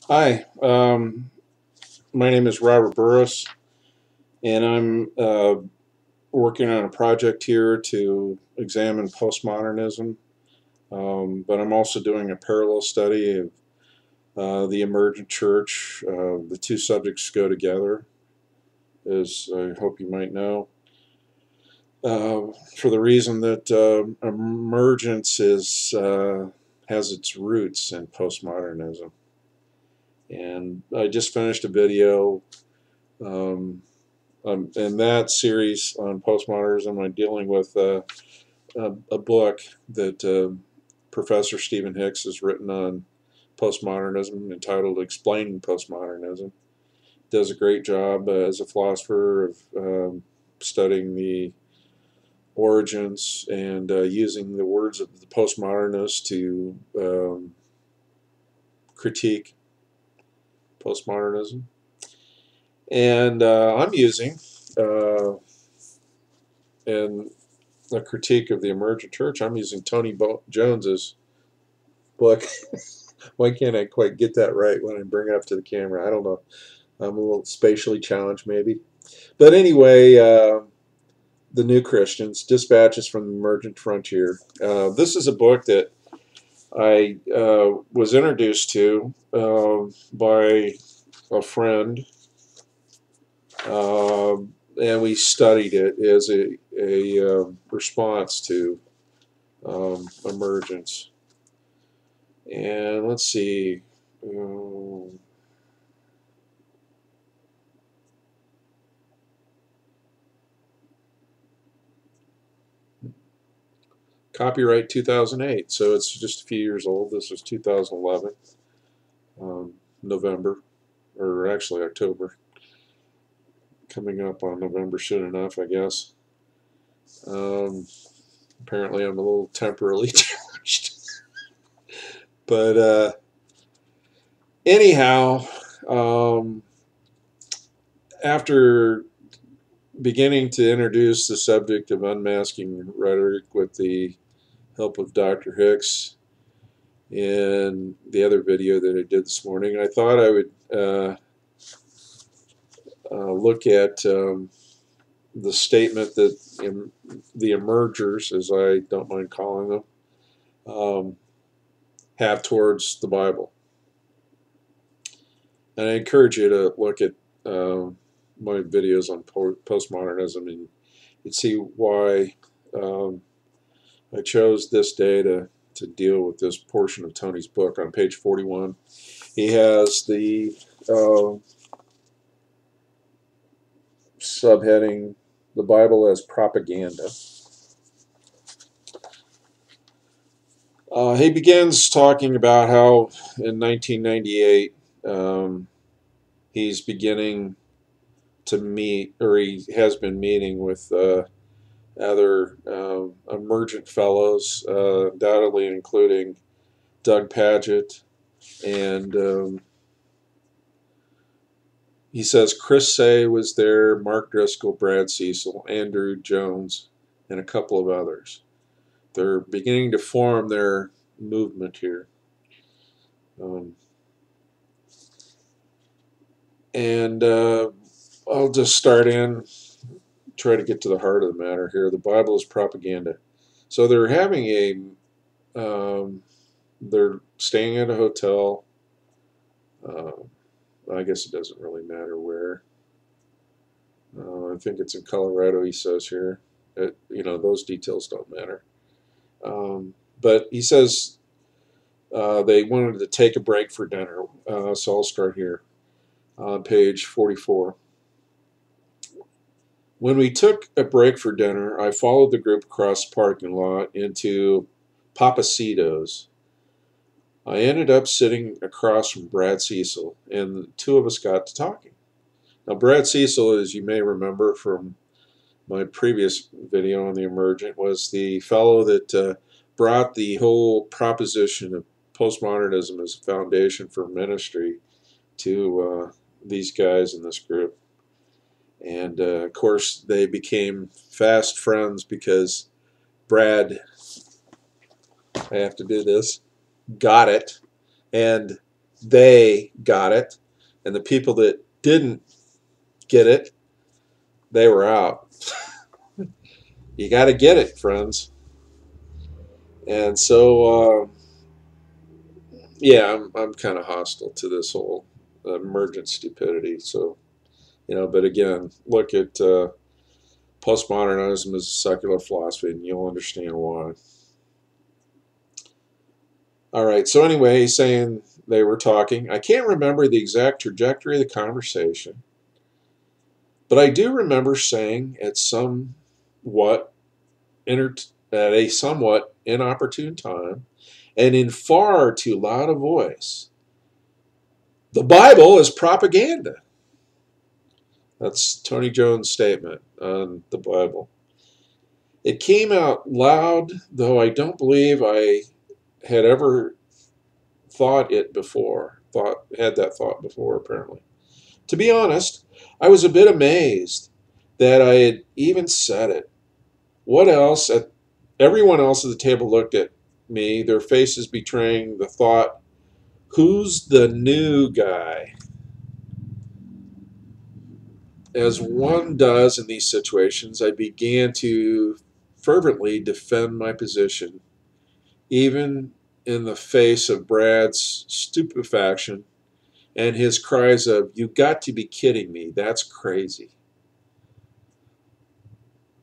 Hi, my name is Robert Burris, and I'm working on a project here to examine postmodernism. But I'm also doing a parallel study of the emergent church. The two subjects go together, as I hope you might know, for the reason that emergence has its roots in postmodernism. And I just finished a video. Um, in that series on postmodernism, I'm dealing with a book that Professor Stephen Hicks has written on postmodernism entitled Explaining Postmodernism. Does a great job as a philosopher of studying the origins and using the words of the postmodernists to critique postmodernism. And I'm using uh, in a critique of the emergent church, I'm using Tony Jones's book. Why can't I quite get that right when I bring it up to the camera? I don't know. I'm a little spatially challenged, maybe. But anyway, The New Christians, Dispatches from the Emergent Frontier. This is a book that I was introduced to by a friend, uh, and we studied it as a response to emergence. And let's see. Um, Copyright 2008, so it's just a few years old. This was 2011, November, or actually October. Coming up on November soon enough, I guess. Um, Apparently, I'm a little temporarily challenged. But anyhow, um, after beginning to introduce the subject of unmasking rhetoric with the help of Dr. Hicks in the other video that I did this morning, I thought I would look at the statement that the emergers, as I don't mind calling them, um, have towards the Bible. And I encourage you to look at my videos on postmodernism and you'd see why um, I chose this day to deal with this portion of Tony's book. On page 41, he has the uh, subheading, The Bible as Propaganda. He begins talking about how in 1998 he's beginning to meet, or he has been meeting with other emergent fellows, undoubtedly including Doug Pagitt. And he says Chris Say was there, Mark Driscoll, Brad Cecil, Andrew Jones, and a couple of others. They're beginning to form their movement here. Um, and I'll just start in, try to get to the heart of the matter here. The Bible is propaganda. So they're having they're staying at a hotel. Uh, I guess it doesn't really matter where. I think it's in Colorado, he says here. Those details don't matter. But he says they wanted to take a break for dinner. So I'll start here on page 44. When we took a break for dinner, I followed the group across the parking lot into Papacitos. I ended up sitting across from Brad Cecil, and the two of us got to talking. Now, Brad Cecil, as you may remember from my previous video on the emergent, was the fellow that brought the whole proposition of postmodernism as a foundation for ministry to these guys in this group. And of course, they became fast friends because Brad, I have to do this, got it and they got it, and the people that didn't get it, they were out. You got to get it, friends. And so, yeah, I'm kind of hostile to this whole emergent stupidity. So, but again, look at postmodernism as a secular philosophy, and you'll understand why. All right. So anyway, he's saying they were talking. I can't remember the exact trajectory of the conversation, but I do remember saying at a somewhat inopportune time, and in far too loud a voice, the Bible is propaganda. That's Tony Jones' statement on the Bible. It came out loud, though I don't believe I had ever had that thought before, apparently. To be honest, I was a bit amazed that I had even said it. What else? Everyone else at the table looked at me, their faces betraying the thought, who's the new guy? As one does in these situations, I began to fervently defend my position, even in the face of Brad's stupefaction and his cries of, "You got to be kidding me, that's crazy."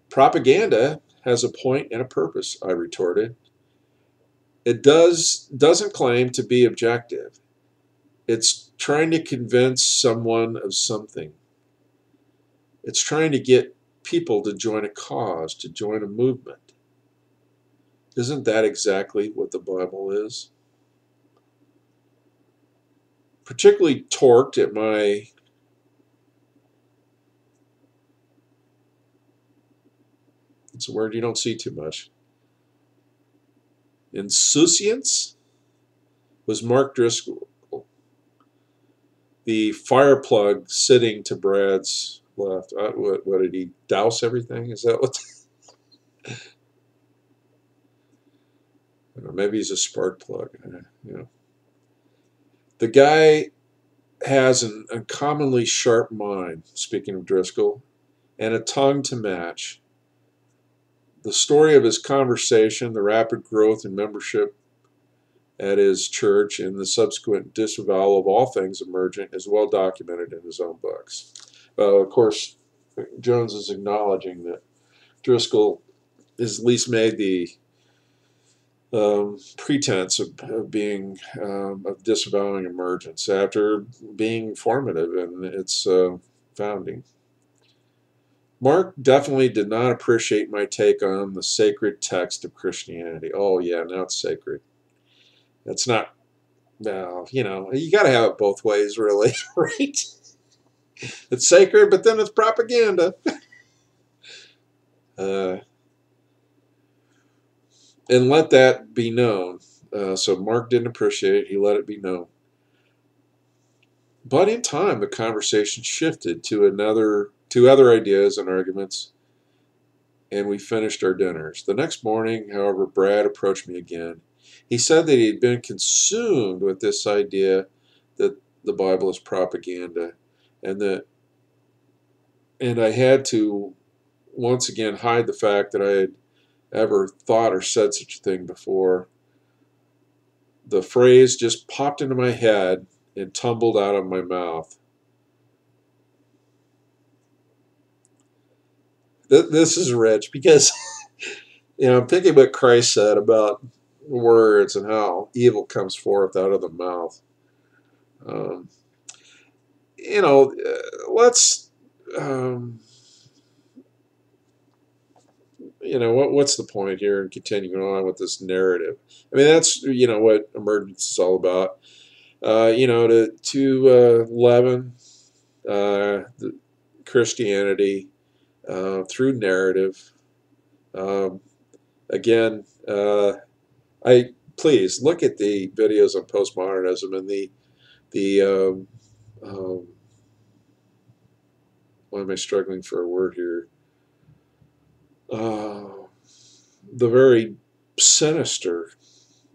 Propaganda has a point and a purpose, I retorted. It doesn't claim to be objective. It's trying to convince someone of something. It's trying to get people to join a cause, to join a movement. Isn't that exactly what the Bible is? Particularly torqued at my it's a word you don't see too much. Insouciance was Mark Driscoll, the fire plug sitting to Brad's left. What did he douse everything? Is that what? Maybe he's a spark plug. The guy has an uncommonly sharp mind, speaking of Driscoll, and a tongue to match. The story of his conversation, the rapid growth in membership at his church, and the subsequent disavowal of all things emergent is well documented in his own books. Of course, Jones is acknowledging that Driscoll has at least made the pretense of disavowing emergence after being formative in its founding. Mark definitely did not appreciate my take on the sacred text of Christianity. Oh yeah, now it's sacred. It's not. Well, you got to have it both ways, really, right? It's sacred, but then it's propaganda. uh, and let that be known. So Mark didn't appreciate it. He let it be known. But in time, the conversation shifted to other ideas and arguments, and we finished our dinners. The next morning, however, Brad approached me again. He said that he had been consumed with this idea that the Bible is propaganda, and I had to once again hide the fact that I had ever thought or said such a thing before. The phrase just popped into my head and tumbled out of my mouth. This is rich because I'm thinking what Christ said about words and how evil comes forth out of the mouth. Um, let's what's the point here in continuing on with this narrative? I mean, that's what emergence is all about. To leaven the Christianity through narrative. Um, again, I please look at the videos on postmodernism and the why am I struggling for a word here? The very sinister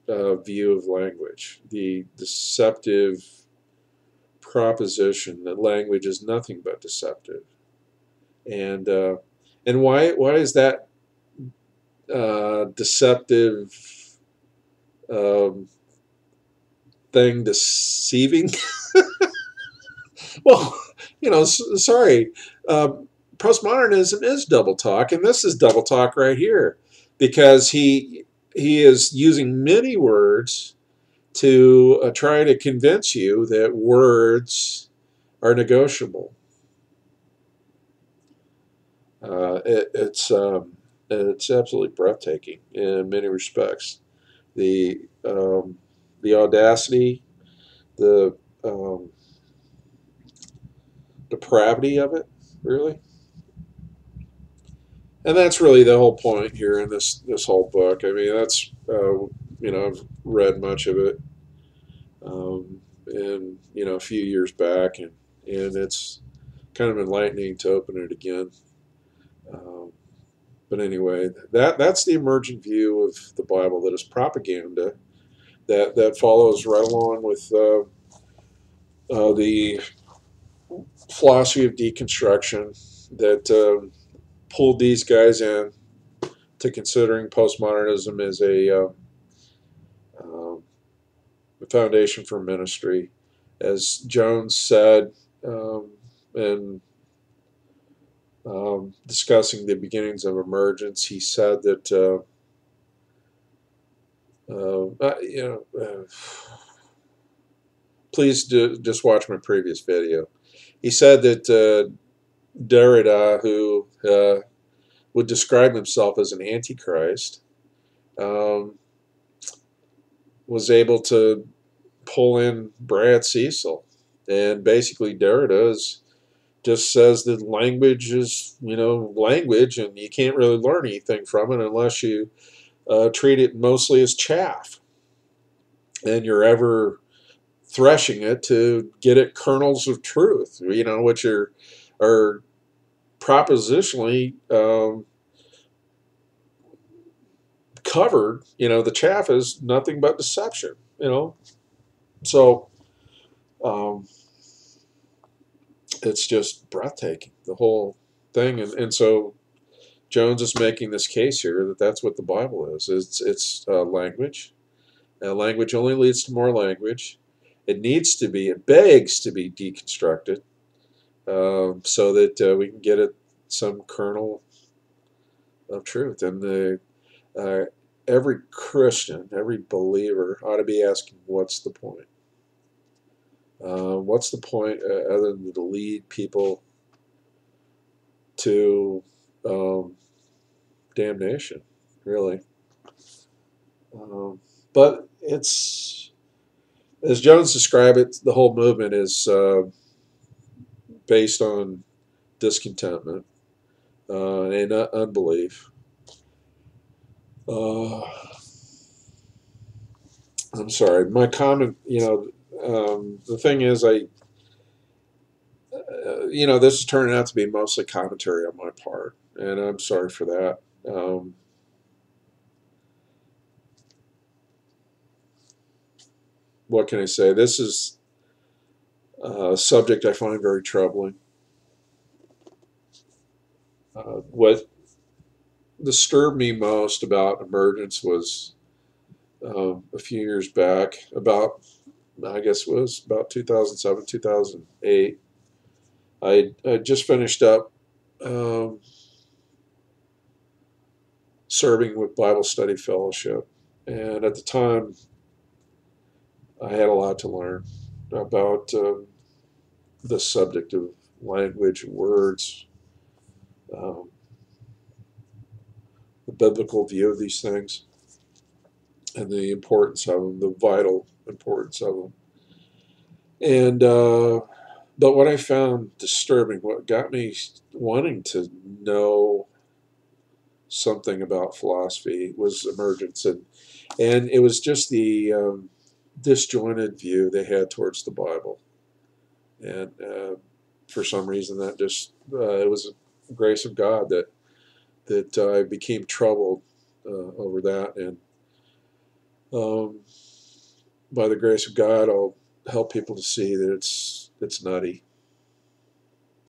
view of language, the deceptive proposition that language is nothing but deceptive. And why is that deceptive um, thing deceiving? Well, sorry. Postmodernism is double talk, and this is double talk right here, because he is using many words to try to convince you that words are negotiable. It's absolutely breathtaking in many respects. The the audacity, the um, depravity of it, really. And that's really the whole point here in this whole book. I mean, that's I've read much of it, and a few years back, and it's kind of enlightening to open it again. Um, but anyway, that's the emergent view of the Bible that is propaganda that follows right along with the philosophy of deconstruction that pulled these guys in to considering postmodernism as um, a foundation for ministry. As Jones said, in discussing the beginnings of emergence, he said that please just watch my previous video. He said that Derrida, who would describe himself as an antichrist, um, was able to pull in Brad Cecil, and basically Derrida just says that language is language, and you can't really learn anything from it unless you treat it mostly as chaff, and you're ever threshing it to get at kernels of truth, which are propositionally covered. The chaff is nothing but deception. So um, it's just breathtaking, the whole thing, and so Jones is making this case here that that's what the Bible is. It's language. Language only leads to more language. It begs to be deconstructed, so that we can get at some kernel of truth. And uh, every Christian, every believer ought to be asking, what's the point? What's the point other than to lead people to damnation, really? But it's, as Jones described it, the whole movement is based on discontentment and unbelief. Uh, I'm sorry. My comment, the thing is, this is turning out to be mostly commentary on my part, and I'm sorry for that. What can I say? This is a subject I find very troubling. What disturbed me most about emergence was a few years back, I guess it was about 2007, 2008. I just finished up um, serving with Bible Study Fellowship, and at the time, I had a lot to learn about the subject of language, words, um, the biblical view of these things, and the importance of them, the vital importance of them. And but what I found disturbing, what got me wanting to know something about philosophy, was emergence, and it was just the disjointed view they had towards the Bible, and for some reason that just it was a grace of God that I became troubled over that, and um, by the grace of God, I'll help people to see that it's nutty.